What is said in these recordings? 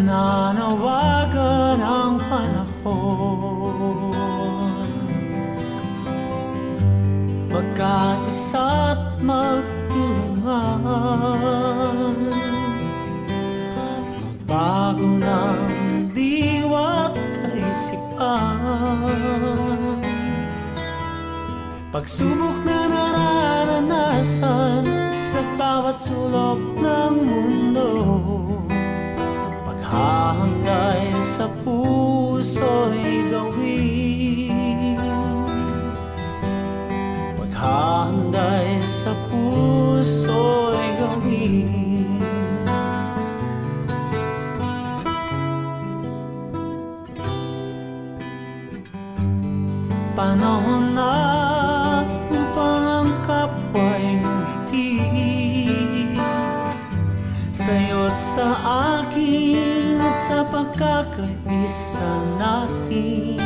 Nananawagan ang panahon, magkaisa't magtulungan, magbago ng diwa't kaisipan. Pagsubok na nararanasan sa bawat sulok ng mundo, paghahangay sa puso'y gawin, paghahangay sa puso'y gawin. Panahon na upang ang kapwa'y ngumiti sa'yo't sa akin at sa pagkakaisa natin.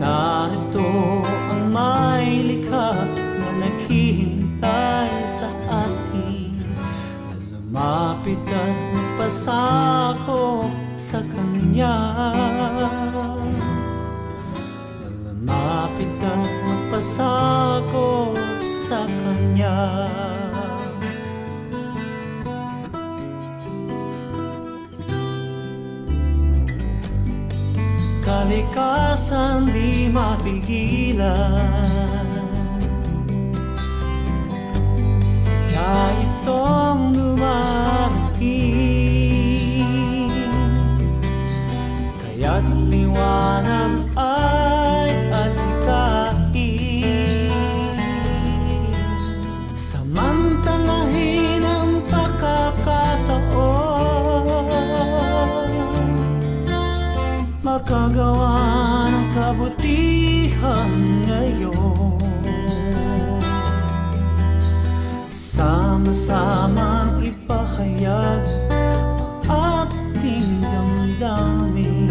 Narito ang may likha na naghihintay sa atin, na lumapit at magpasakop sa Kanya, na lumapit at magpasakop sa Kanya. Kalikasan di mapigilan, sadya itong dumarating, kaya't liwanag ay adhikain. Samantalahin ang pagkakataon, makagawa ng kabutihan ngayon. Sama-samang ipahayag ang ating damdamin.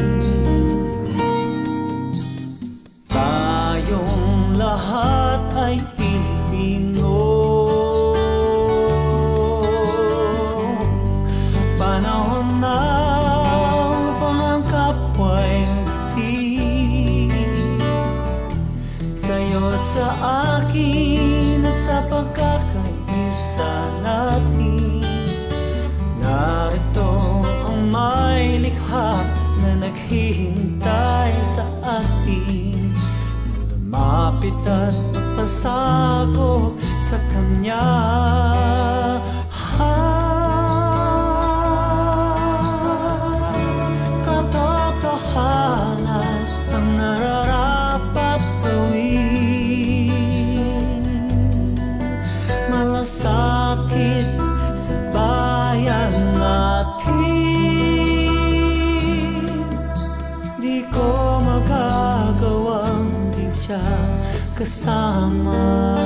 Tayong lahat ay Pilipino. Panahon na sa'yo't sa akin at sa pagkakaisa natin. Narito ang may likha na naghihintay sa atin, lumapit at magpasakop sa Kanya. Katotohanan ang nararapat gawin, malasakit sa bayan natin. Di ko magagawang di siya kasama.